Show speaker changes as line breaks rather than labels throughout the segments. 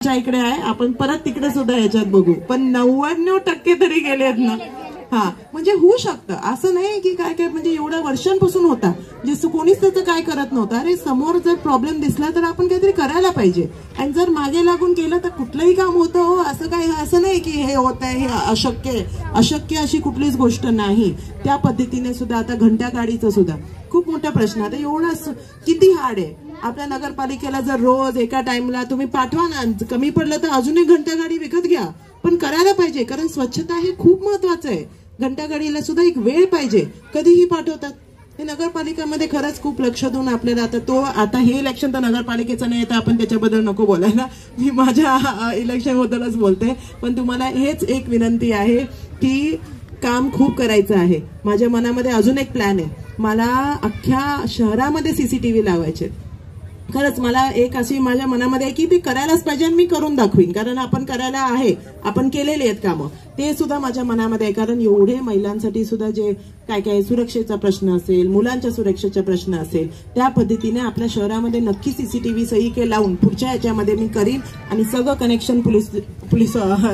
इकडे आहे, आपण परत तिकडे सुद्धा याच्यात बघू, पण 99% तरी गेलेत ना. हा, म्हणजे होऊ शकतं, असं नाही की काय काय म्हणजे एवढ्या वर्षांपासून होता जे कोणीच त्याचं काय करत नव्हतं. अरे समोर जर प्रॉब्लेम दिसला तर आपण काहीतरी करायला पाहिजे, आणि जर मागे लागून केलं तर कुठलंही काम होतं. हो, असं काय, असं नाही की हे होत आहे, हे अशक्य आहे. अशक्य अशी कुठलीच गोष्ट नाही. त्या पद्धतीने सुद्धा आता घंटा गाडीचं सुद्धा खूप मोठा प्रश्न. आता एवढं किती हार्ड आहे आपल्या नगरपालिकेला, जर रोज एका टाइमला तुम्ही पाठवा ना, कमी पडलं तर अजून एक घंटा गाडी विकत घ्या, पण करायला पाहिजे, कारण स्वच्छता हे खूप महत्वाचं आहे. घंटा गाडीला सुद्धा एक वेळ पाहिजे, कधीही पाठवतात. हे नगरपालिकेमध्ये खरंच खूप लक्ष देऊन आपल्याला आता हे इलेक्शन तर नगरपालिकेचं नाही, तर आपण त्याच्याबद्दल नको बोलायला, मी माझ्या इलेक्शन बद्दलच बोलते. पण तुम्हाला हेच एक विनंती आहे की काम खूप करायचं आहे. माझ्या मनामध्ये अजून एक प्लॅन आहे, मला अख्ख्या शहरामध्ये सीसीटीव्ही लावायचे. खरंच मला एक अशी माझ्या मनामध्ये आहे की ते करायलाच पाहिजे, आणि मी करून दाखवीन, कारण आपण करायला आहे, आपण केलेली आहेत कामं, ते सुद्धा माझ्या मनामध्ये आहे. कारण एवढे महिलांसाठी सुद्धा जे काय काय सुरक्षेचा प्रश्न असेल, मुलांच्या सुरक्षेचा प्रश्न असेल, त्या पद्धतीने आपल्या शहरामध्ये नक्की सीसीटीव्ही सही लावून पुढच्या याच्यामध्ये मी करीन, आणि सगळं कनेक्शन पोलीस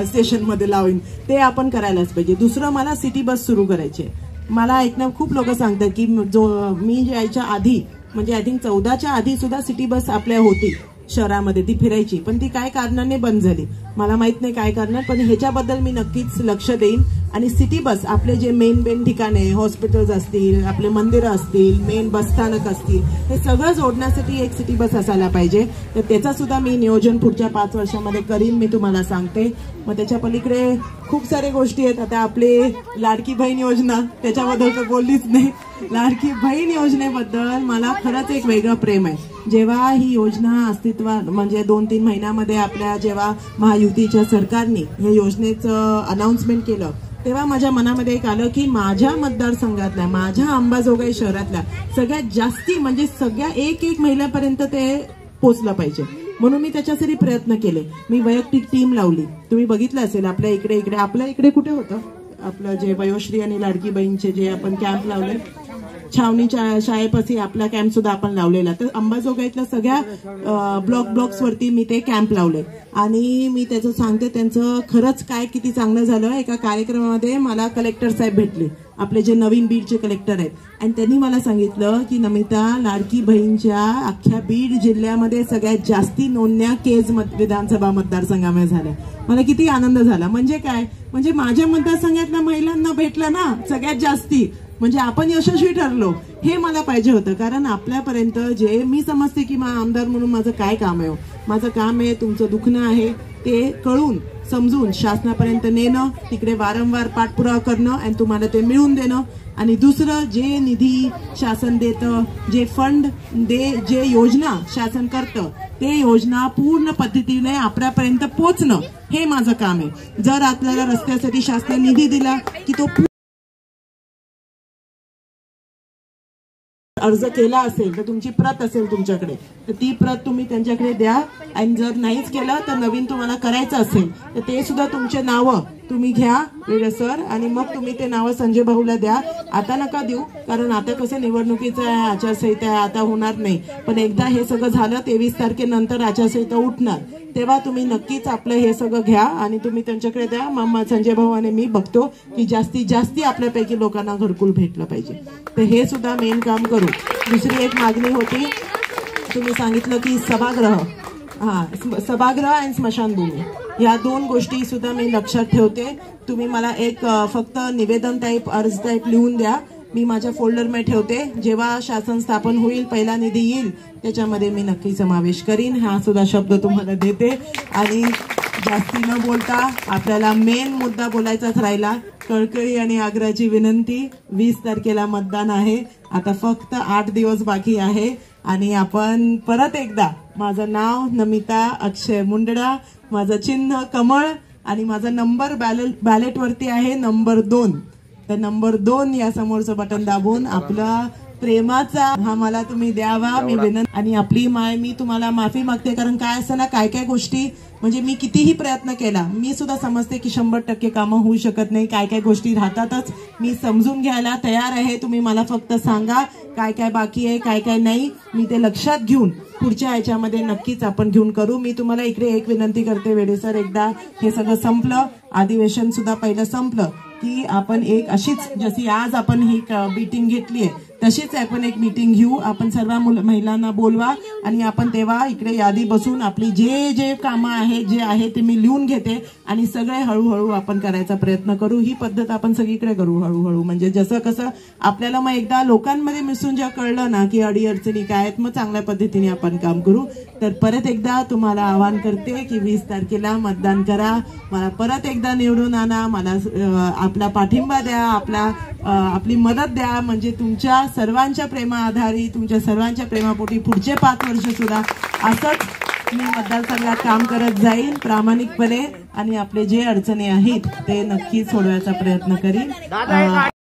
स्टेशनमध्ये लावीन. ते आपण करायलाच पाहिजे. दुसरं, मला सिटी बस सुरू करायची. मला ऐकणं खूप लोक सांगतात की मी यायच्या आधी, म्हणजे आय थिंक 14च्या आधी सुद्धा सिटी बस आपल्या होती शहरामध्ये, ती फिरायची, पण ती काय कारणाने बंद झाली मला माहित नाही काय करणार, पण ह्याच्याबद्दल मी नक्कीच लक्ष देईन. आणि सिटी बस आपले जे मेन ठिकाणे, हॉस्पिटल्स असतील, आपले मंदिरं असतील, मेन बसस्थानक असतील, हे सगळं जोडण्यासाठी एक सिटी बस असायला पाहिजे. तर त्याचा सुद्धा मी नियोजन पुढच्या 5 वर्षामध्ये करीन, मी तुम्हाला सांगते. मग त्याच्या पलीकडे खूप साऱ्या गोष्टी आहेत. आता आपले लाडकी बहीण योजना, त्याच्याबद्दल तर बोललीच नाही. लाडकी बहीण योजनेबद्दल मला खरंच एक वेगळं प्रेम आहे. जेव्हा ही योजना अस्तित्वात, म्हणजे 2-3 महिन्यामध्ये आपल्या जेव्हा महायुतीच्या सरकारने या योजनेचं अनाउन्समेंट केलं, तेव्हा माझ्या मनामध्ये एक आलं की माझ्या मतदारसंघातल्या, माझ्या अंबाजोगाई शहरातल्या सगळ्यात जास्ती, म्हणजे सगळ्या एक महिन्यापर्यंत ते पोचलं पाहिजे. म्हणून मी त्याच्यासाठी प्रयत्न केले. मी वैयक्तिक टीम लावली. तुम्ही बघितलं असेल आपल्या इकडे कुठे होतं आपलं जे वयोश्री आणि लाडकी बहीणचे जे आपण कॅम्प लावले, छावणीच्या शाळेपाशी आपला कॅम्प सुद्धा आपण लावलेला. तर अंबाजोगाईतल्या सगळ्या ब्लॉक्स वरती मी ते कॅम्प लावले, आणि मी त्याचं सांगते त्यांचं खरंच काय किती चांगलं झालं. एका कार्यक्रमामध्ये मला कलेक्टर साहेब भेटले, आपले जे नवीन बीडचे कलेक्टर आहेत, आणि त्यांनी मला सांगितलं की नमिता, लाडकी बहीणच्या अख्ख्या बीड जिल्ह्यामध्ये सगळ्यात जास्ती नोंदण्या केज विधानसभा मतदारसंघामध्ये झाल्या. मला किती आनंद झाला. म्हणजे काय, म्हणजे माझ्या मतदारसंघातल्या महिलांना भेटलं ना सगळ्यात जास्ती, म्हणजे आपण यशस्वी ठरलो. हे मला पाहिजे होतं, कारण आपल्यापर्यंत जे मी समजते की आमदार म्हणून माझं काय काम आहे, माझं काम आहे तुमचं दुखणं आहे ते कळून समजून शासनापर्यंत नेणं, तिकडे वारंवार पाठपुरावा करणं आणि तुम्हाला ते मिळवून देणं. आणि दुसरं, जे निधी शासन देतं, जे फंड जे योजना शासन करतं, ते योजना पूर्ण पद्धतीने आपल्यापर्यंत पोहोचणं, हे माझं काम आहे. जर आपल्याला रस्त्यासाठी शासनाने निधी दिला की तो अर्ज केला असेल तर तुमची प्रत असेल तुमच्याकडे, तर ती प्रत तुम्ही त्यांच्याकडे द्या. आणि जर नाहीच केलं तर नवीन तुम्हाला करायचं असेल तर ते सुद्धा तुमचे नावं तुम्ही घ्या सर, आणि मग तुम्ही ते नावं संजय भाऊला द्या. आता नका देऊ, कारण आता कसं निवडणुकीचं आचारसंहिता आहे, आता होणार नाही. पण एकदा हे सगळं झालं 23 तारखेनंतर आचारसंहिता उठणार, तेव्हा तुम्ही नक्कीच आपलं हे सगळं घ्या आणि तुम्ही त्यांच्याकडे द्या. मग संजय भाऊ आणि मी बघतो की जास्तीत जास्ती आपल्यापैकी लोकांना घरकुल भेटलं पाहिजे, तर हे सुद्धा मेन काम करू. दुसरी एक मागणी होती, तुम्ही सांगितलं की सभागृह आणि स्मशानभूमी, या 2 गोष्टी सुद्धा मी लक्षात ठेवते. तुम्ही मला एक फक्त निवेदन टाईप, अर्ज टाईप लिहून द्या, मी माझ्या फोल्डरमध्ये ठेवते. जेव्हा शासन स्थापन होईल, पहिला निधी येईल, त्याच्यामध्ये मी नक्की समावेश करीन, हा सुद्धा शब्द तुम्हाला देते. आणि जास्ती न बोलता आपल्याला मेन मुद्दा बोलायचाच राहिला. कळकळी आणि आग्रहाची विनंती, 20 तारखेला मतदान आहे. आता फक्त 8 दिवस बाकी आहे, आणि आपण परत एकदा, माझं नाव नमिता अक्षय मुंडडा, माझं चिन्ह कमळ, आणि माझा नंबर बॅलेटवरती आहे नंबर 2. तर नंबर 2 या समोरचं बटन दाबून आपला प्रेमाचा हा मला तुम्ही द्यावा मी विनंती. आणि आपली माय मी तुम्हाला माफी मागते, कारण काय असं ना काय काय गोष्टी म्हणजे मी कितीही प्रयत्न केला, मी सुद्धा समजते की 100% कामं होऊ शकत नाही, काय काय गोष्टी राहतातच. मी समजून घ्यायला तयार आहे, तुम्ही मला फक्त सांगा काय काय बाकी आहे काय काय नाही, मी ते लक्षात घेऊन पुढच्या ह्याच्यामध्ये नक्कीच आपण घेऊन करू. मी तुम्हाला इकडे एक विनंती करते वेडे सर, एकदा हे सगळं संपलं, अधिवेशन सुद्धा पहिलं संपलं की आपण एक अशीच जशी आज आपण ही मीटिंग घेतली आहे तशीच आपण एक मीटिंग घेऊ. आपण सर्व महिलांना बोलवा आणि आपण तेव्हा इकडे यादी बसून आपली जे जे कामं आहे जे आहे ते मी लिहून घेते आणि सगळे हळूहळू आपण करायचा प्रयत्न करू. ही पद्धत आपण सगळीकडे करू हळूहळू, म्हणजे जसं कसं आपल्याला मग एकदा लोकांमध्ये मिसळून जेव्हा कळलं ना की अडीअडचणी काय आहेत, मग चांगल्या पद्धतीने आपण काम करू. तर परत एकदा तुम्हाला आवाहन करते की 20 तारखेला मतदान करा, मला परत एकदा निवडून आणा, मला आपला पाठिंबा द्या, आपली मदत द्या. म्हणजे तुमच्या सर्वांच्या प्रेमाआधारी तुमच्या सर्वांच्या प्रेमापोटी पुढचे 5 वर्ष सुद्धा असंच मी मतदारसंघात काम करत जाईल प्रामाणिकपणे आणि आपले जे अडचणी आहेत ते नक्की सोडवायचा प्रयत्न करीन.